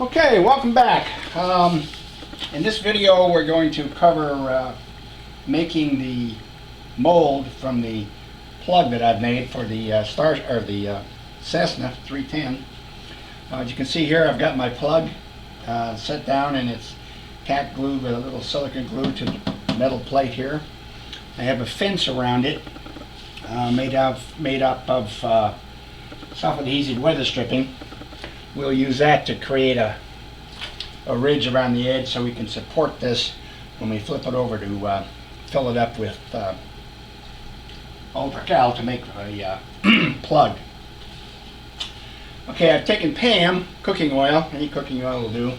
Okay, welcome back. In this video we're going to cover making the mold from the plug that I've made for the Cessna 310. As you can see here, I've got my plug set down and it's tack glued with a little silicone glue to the metal plate here. I have a fence around it made up of self-adhesive weather stripping. We'll use that to create a ridge around the edge so we can support this when we flip it over to fill it up with UltraCal to make a plug. Okay, I've taken Pam cooking oil, any cooking oil will do,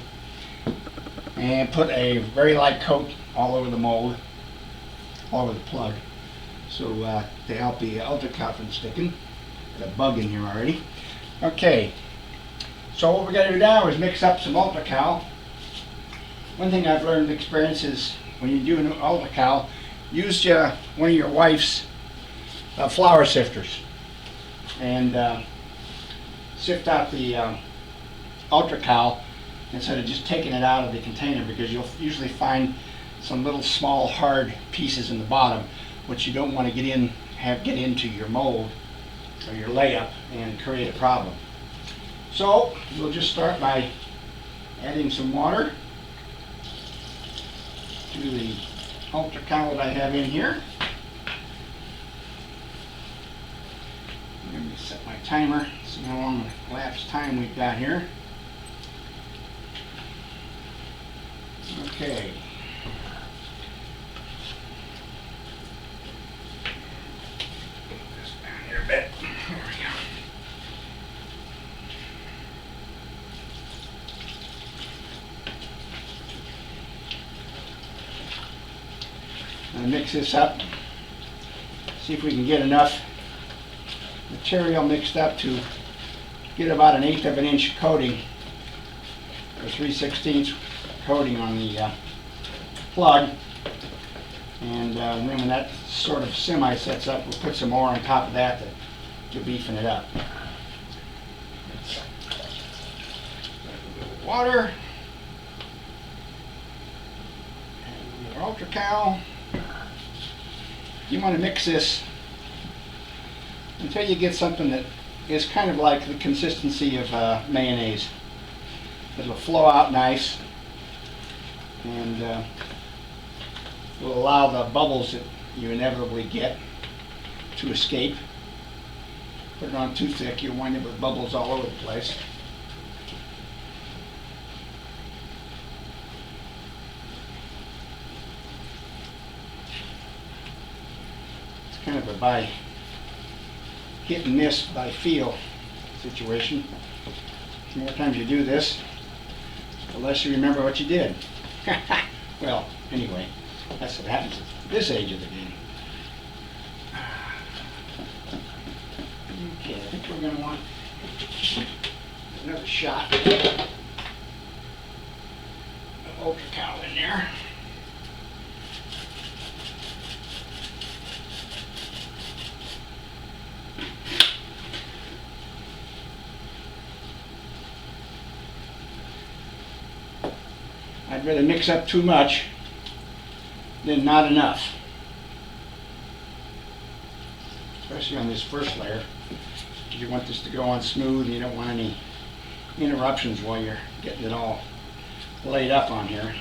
and put a very light coat all over the mold, all over the plug, so to help the UltraCal from sticking. Got a bug in here already. Okay. So what we're going to do now is mix up some UltraCal. One thing I've learned in experience is when you do an UltraCal, use one of your wife's flour sifters and sift out the UltraCal instead of just taking it out of the container, because you'll usually find some little small hard pieces in the bottom which you don't want to get into your mold or your layup and create a problem. So we'll just start by adding some water to the UltraCal that I have in here. Let me set my timer, see how long the elapsed time we've got here. Okay. Put this down here a bit. There we go. Mix this up, see if we can get enough material mixed up to get about 1/8 of an inch coating or 3/16 coating on the plug, and then when that sort of semi sets up, we'll put some more on top of that to beefing it up. A little water, and your UltraCal. You want to mix this until you get something that is kind of like the consistency of mayonnaise. It'll flow out nice and will allow the bubbles that you inevitably get to escape. Put it on too thick, you'll wind up with bubbles all over the place. Kind of a by hit and miss, by feel situation. The more times you do this, the less you remember what you did. Well, anyway, that's what happens at this age of the game. Okay, I think we're going to want another shot of UltraCal in there. I'd rather mix up too much than not enough, especially on this first layer. You want this to go on smooth and you don't want any interruptions while you're getting it all laid up on here.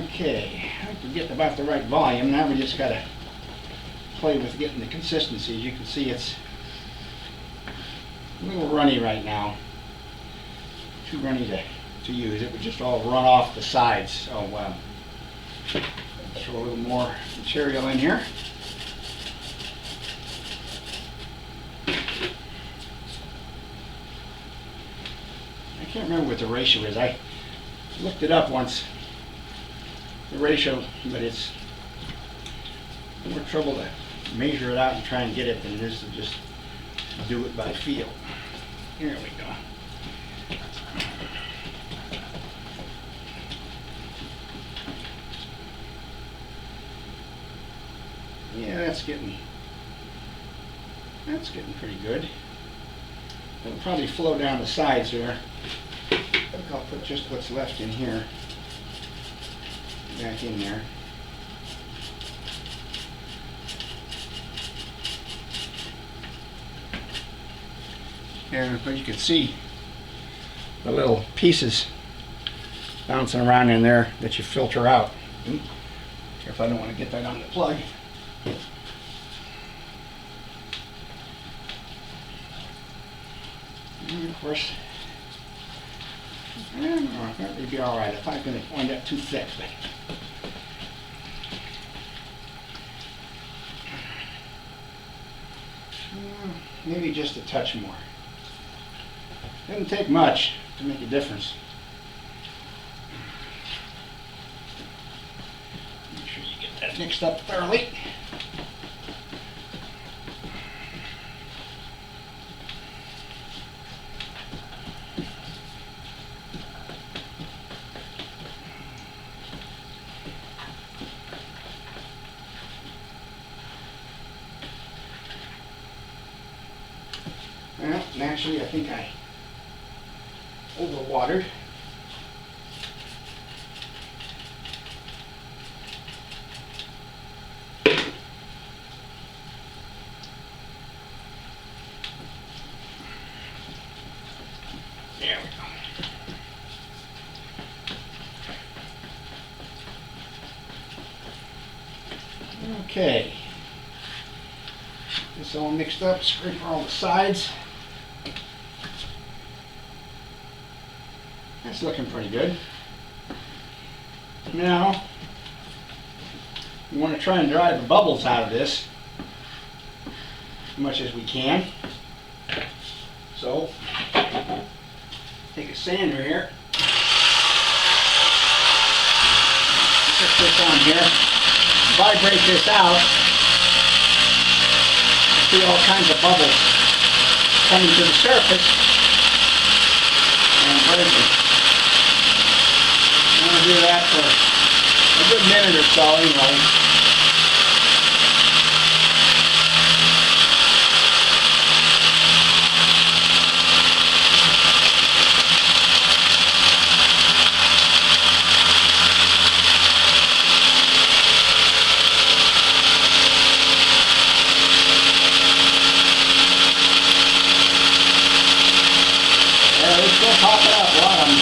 Okay, I think we're getting about the right volume. Now we just got to play with getting the consistency. As you can see, it's a little runny right now. Too runny to use. It would just all run off the sides. So throw a little more material in here. I can't remember what the ratio is. I looked it up once, the ratio, but it's more trouble to measure it out and try and get it than it is to just do it by feel. Here we go. that's getting pretty good. It'll probably flow down the sides there. I'll put just what's left in here back in there. And but you can see the little pieces bouncing around in there that you filter out. If I don't want to get that on the plug. And of course, I don't know, that would be all right. If I'm going to wind up too thick, but maybe just a touch more. Doesn't take much to make a difference. Make sure you get that mixed up thoroughly. Well, naturally, I think I overwatered. There we go. Okay. This all mixed up, scrape all the sides. That's looking pretty good. Now, we want to try and dry the bubbles out of this as much as we can. So, take a sander here, put this on here, vibrate this out, see all kinds of bubbles coming to the surface, and breaking. I'm going to do that for a good minute or so anyway. Yeah, they're still popping up, a lot of them.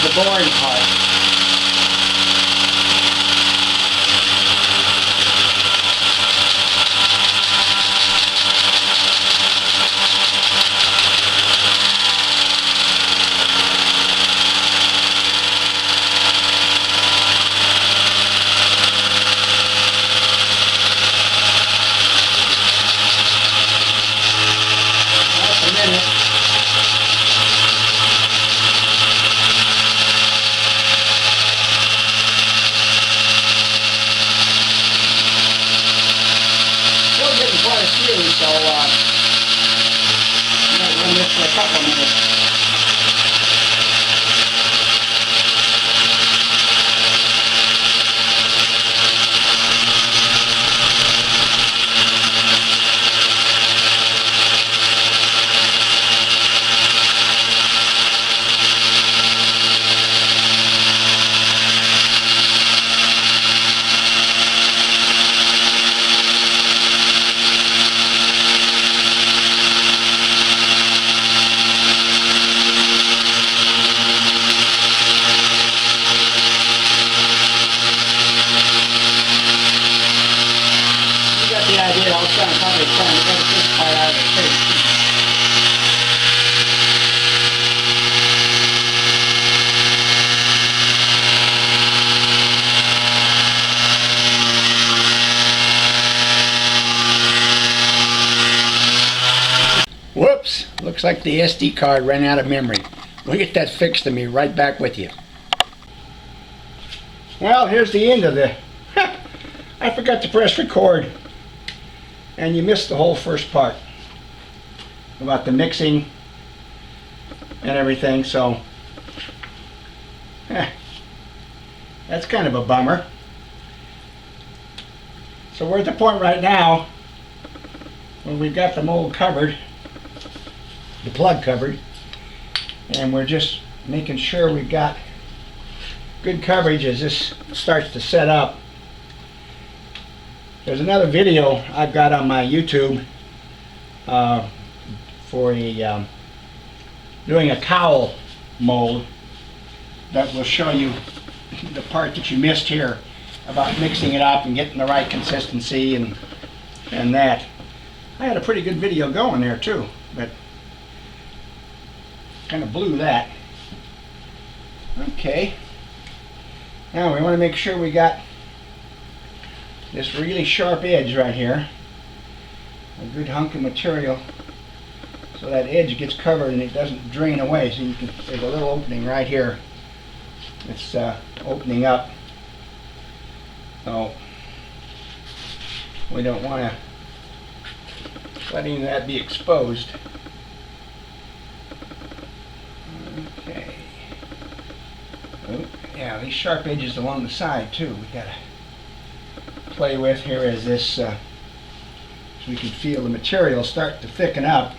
The boring part. That's a minute. Quite a few, so I'm going to run this for a couple minutes. I'll try and probably try and edit this part out of the tape. Whoops! Looks like the SD card ran out of memory. We'll get that fixed and be right back with you. Well, here's the end of the... I forgot to press record. And you missed the whole first part about the mixing and everything, so that's kind of a bummer. So we're at the point right now where we've got the mold covered, the plug covered, and we're just making sure we've got good coverage as this starts to set up. There's another video I've got on my YouTube for doing a cowl mold that will show you the part that you missed here about mixing it up and getting the right consistency and that. I had a pretty good video going there too, but kind of blew that. Okay. Now we want to make sure we got this really sharp edge right here. A good hunk of material so that edge gets covered and it doesn't drain away. So you can, there's a little opening right here. It's opening up. So we don't want to let any of that be exposed. Okay. Oh, yeah, these sharp edges along the side too. We gotta play with here as this, so we can feel the material start to thicken up.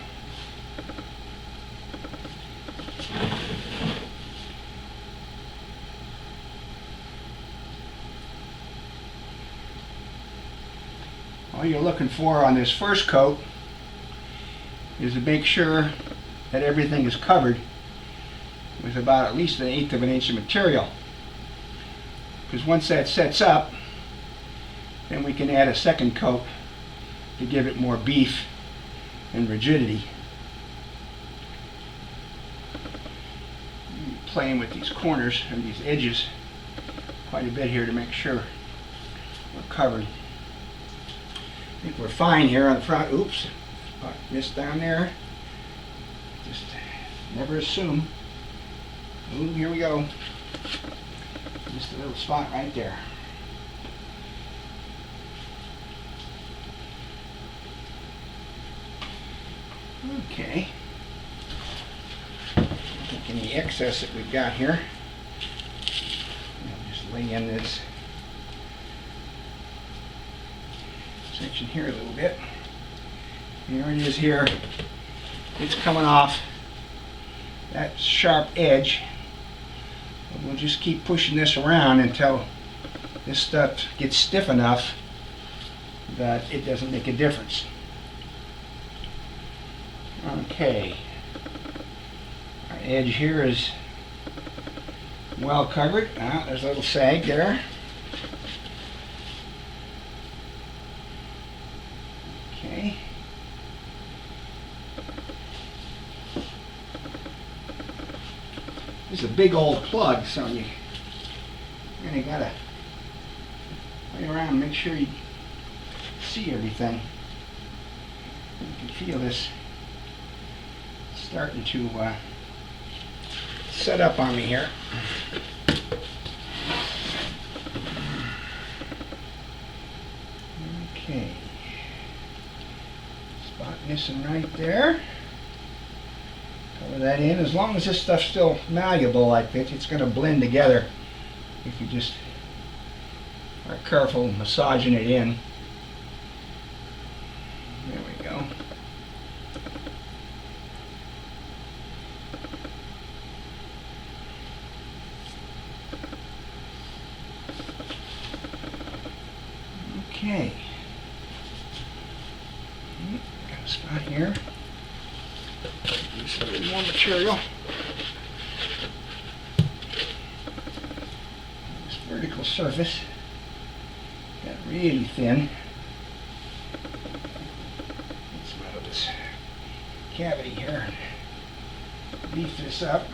All you're looking for on this first coat is to make sure that everything is covered with about at least 1/8 of an inch of material. Because once that sets up, then we can add a second coat to give it more beef and rigidity. I'm playing with these corners and these edges quite a bit here to make sure we're covered. I think we're fine here on the front. Oops, missed down there. Just never assume. Ooh, here we go. Just a little spot right there. Okay. I think any excess that we've got here, I'll just lay in this section here a little bit. Here it is here. It's coming off that sharp edge. We'll just keep pushing this around until this stuff gets stiff enough that it doesn't make a difference. Okay. Our edge here is well covered. There's a little sag there. Okay. This is a big old plug, so you really gotta play around and make sure you see everything. You can feel this starting to set up on me here. Okay. Spot missing right there. Cover that in. As long as this stuff's still malleable like this, it's going to blend together if you just are careful massaging it in. There we go. Okay. Got a spot here. Use a little more material. This vertical surface got really thin. Let's come out of this cavity here and beef this up.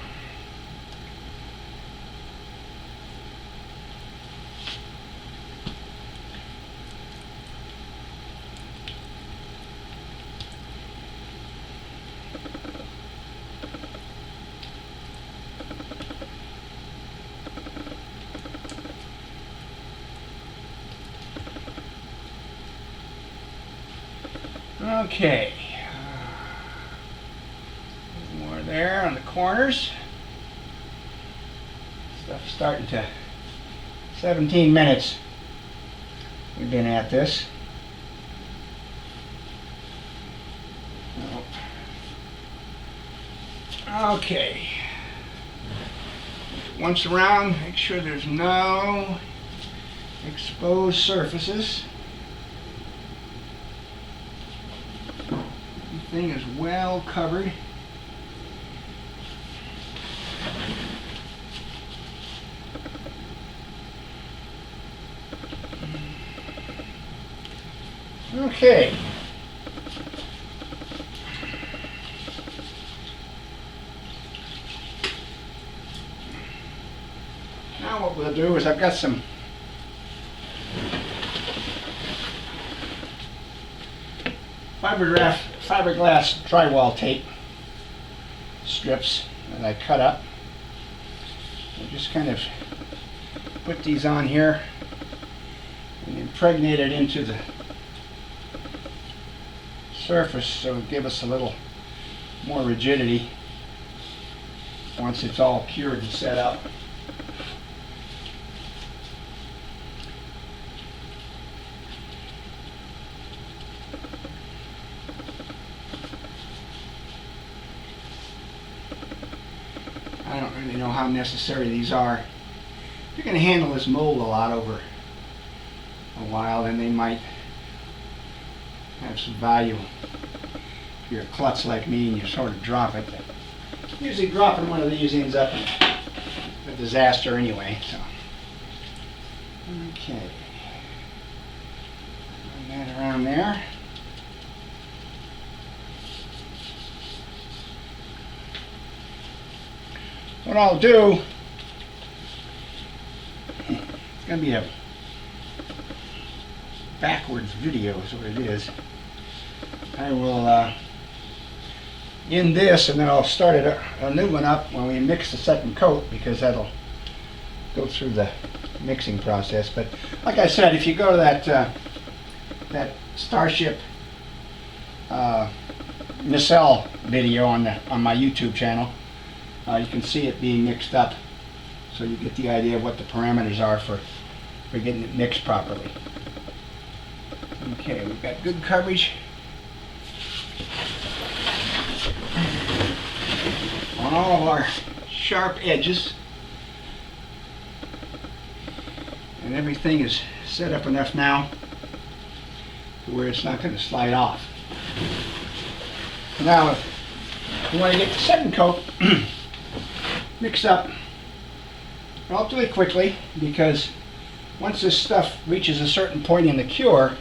Okay, more of there on the corners. Stuff's starting to, 17 minutes we've been at this. Okay. Once around, make sure there's no exposed surfaces. Everything is well covered. Okay. Now what we'll do is I've got some fiberglass drywall tape strips that I cut up. I'll just kind of put these on here and impregnate it into the surface so it'll give us a little more rigidity once it's all cured and set up. I don't really know how necessary these are. If you're going to handle this mold a lot over a while, then they might have some value. If you're a klutz like me and you sort of drop it, usually dropping one of these ends up in a disaster anyway. So, okay, run that around there. What I'll do, it's going to be a backwards video is what it is. I will end this and then I'll start a new one up when we mix the second coat, because that'll go through the mixing process. But like I said, if you go to that Starship nacelle video on my YouTube channel, you can see it being mixed up, so you get the idea of what the parameters are for getting it mixed properly. Okay, we've got good coverage on all of our sharp edges, and everything is set up enough now to where it's not going to slide off. Now, if you want to get the second coat mixed up, I'll do it quickly, because once this stuff reaches a certain point in the cure,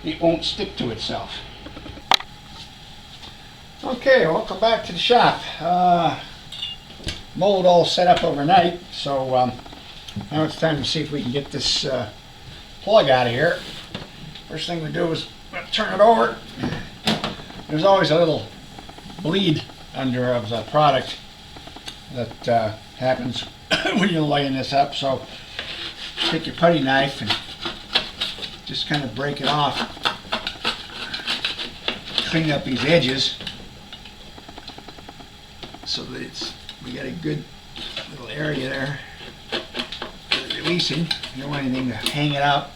it won't stick to itself. Okay, welcome back to the shop. Mold all set up overnight, so now it's time to see if we can get this plug out of here. First thing we do is turn it over. There's always a little bleed under of the product that happens when you're laying this up, so take your putty knife and just kind of break it off. Clean up these edges so that we got a good little area there for releasing. You don't want anything to hang it out.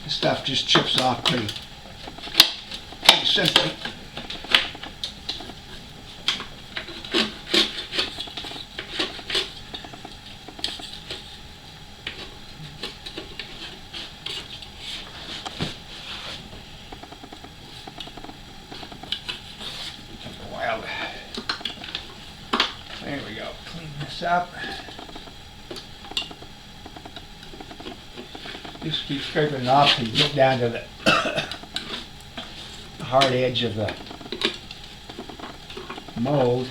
This stuff just chips off pretty simply. There we go. Clean this up. Just keep scraping it off till you get down to the hard edge of the mold.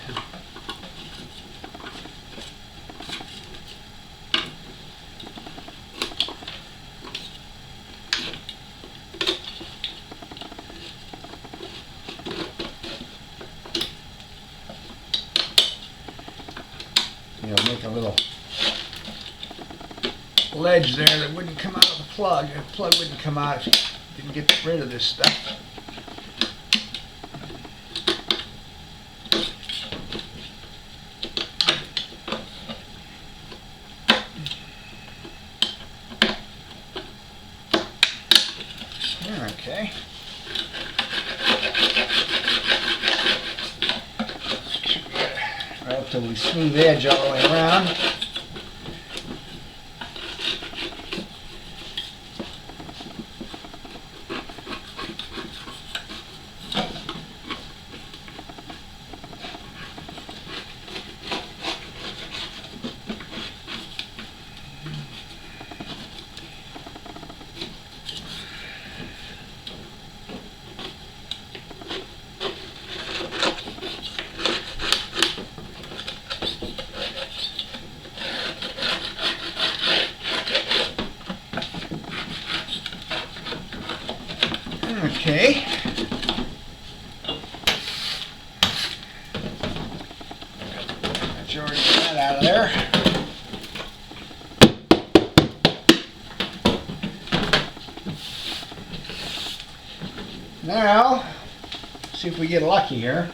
Make a little ledge there that wouldn't come out of the plug. The plug wouldn't come out if you didn't get rid of this stuff. out till we smooth the edge all the way around. Okay. Majority of that out of there. Now, see if we get lucky here.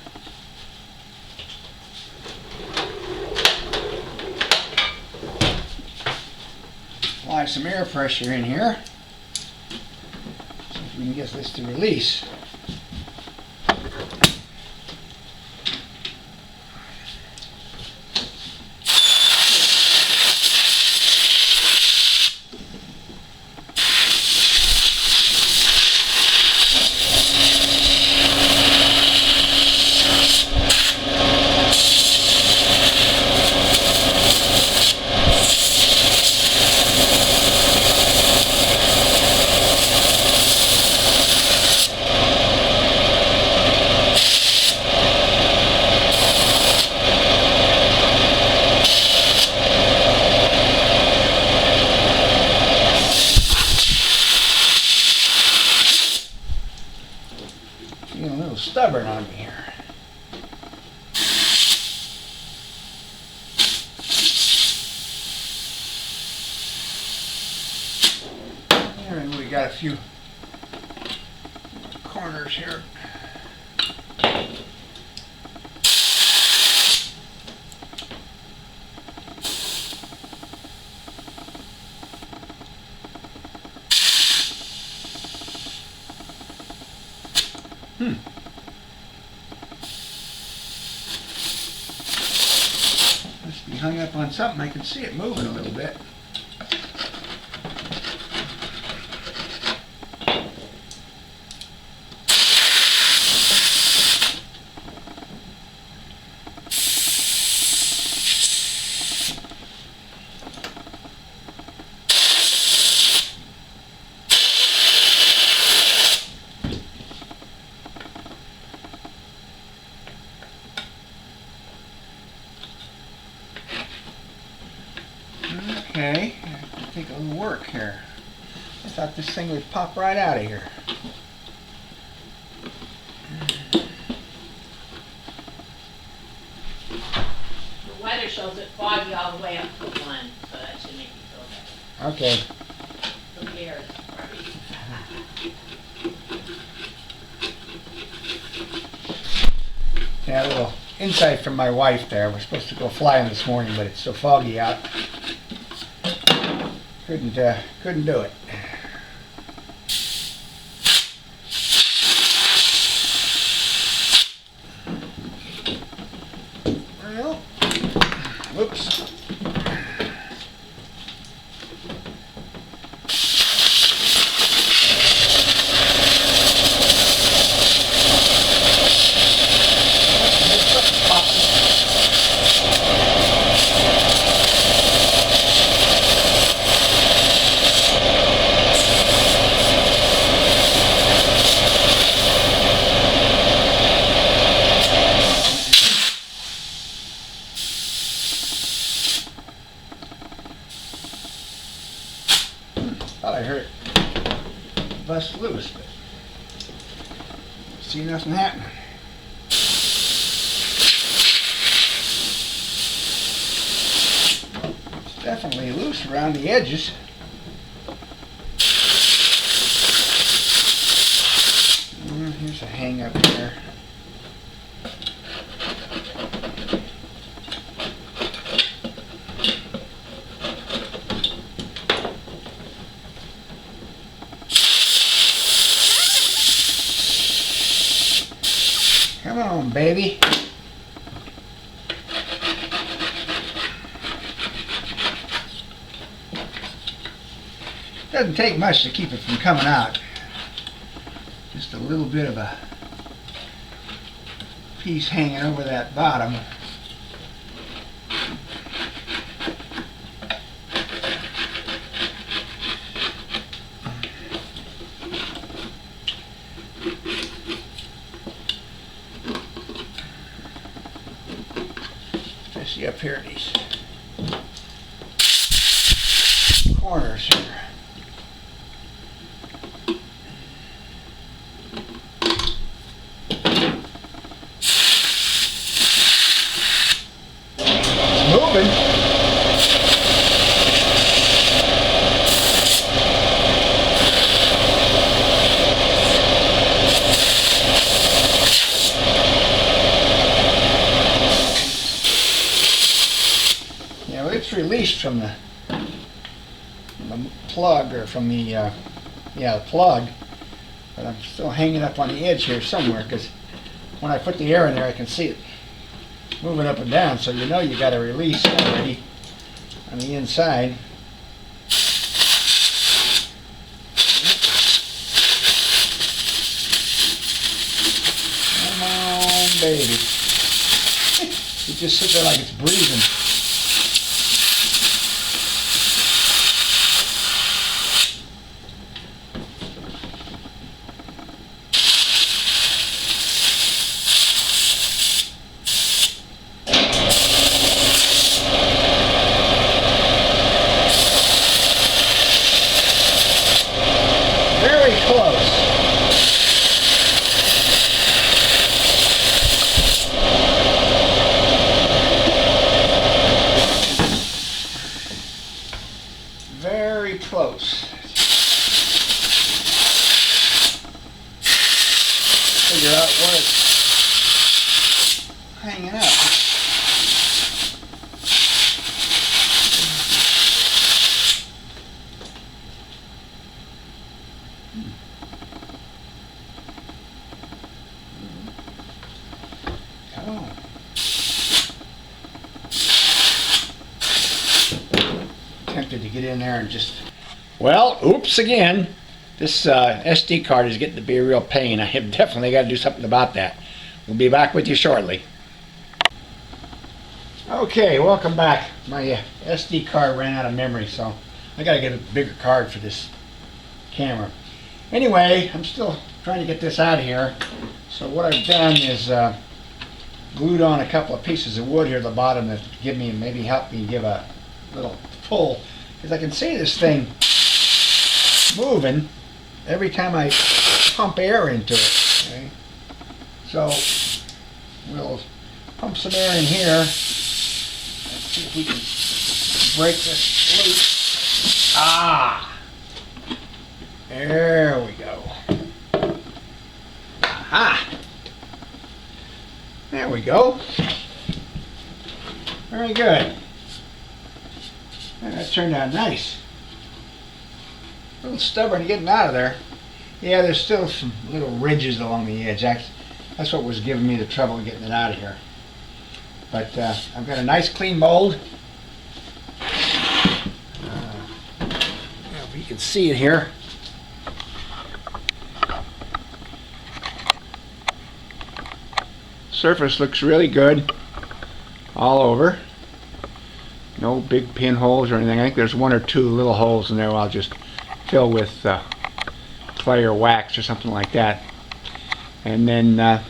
Apply some air pressure in here. We can get this to release. Getting a little stubborn on me here. And we got a few corners here. Must be hung up on something. I can see it moving a little bit. Okay, I think it'll work here. I thought this thing would pop right out of here. The weather shows it foggy all the way up to 1, so that should make you feel better. Okay. The air is Yeah, a little insight from my wife there. We're supposed to go flying this morning, but it's so foggy out. Couldn't do it. Well, whoops. Thought I heard it bust loose, but see nothing happening. It's definitely loose around the edges. Here's a hang up here. Come on, baby. doesn't take much to keep it from coming out. Just a little bit of a piece hanging over that bottom. Especially up here in these corners here. It's released from the plug, or from the plug, but I'm still hanging up on the edge here somewhere, because when I put the air in there I can see it moving up and down, so you know you got a release already on the inside. Come on, baby. It just sits there like it's breathing. Very close. Figure out where it's hanging up. Come on. Tempted to get in there and just... Well, oops again. This SD card is getting to be a real pain. I have definitely got to do something about that. We'll be back with you shortly. Okay, welcome back. My SD card ran out of memory, so I got to get a bigger card for this camera. Anyway, I'm still trying to get this out of here. So what I've done is glued on a couple of pieces of wood here at the bottom that give me, maybe help me give a little pull, because I can see this thing moving every time I pump air into it. Okay? So we'll pump some air in here. Let's see if we can break this loose. Ah! There we go. Aha! There we go. Very good. That turned out nice. A little stubborn getting out of there. Yeah, there's still some little ridges along the edge. That's what was giving me the trouble getting it out of here. But I've got a nice clean mold. If you can see it here. Surface looks really good all over. No big pinholes or anything. I think there's one or two little holes in there I'll just fill with clay or wax or something like that. And then I'm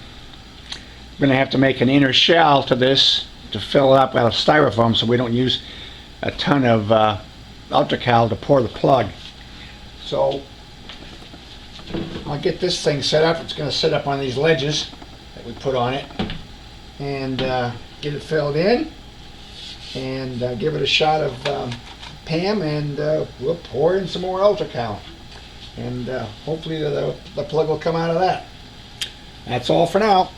going to have to make an inner shell to this to fill it up out of styrofoam, so we don't use a ton of UltraCal to pour the plug. So I'll get this thing set up. It's going to sit up on these ledges that we put on it, and get it filled in, and give it a shot of PAM, and we'll pour in some more UltraCal, and hopefully the plug will come out of that. That's all for now.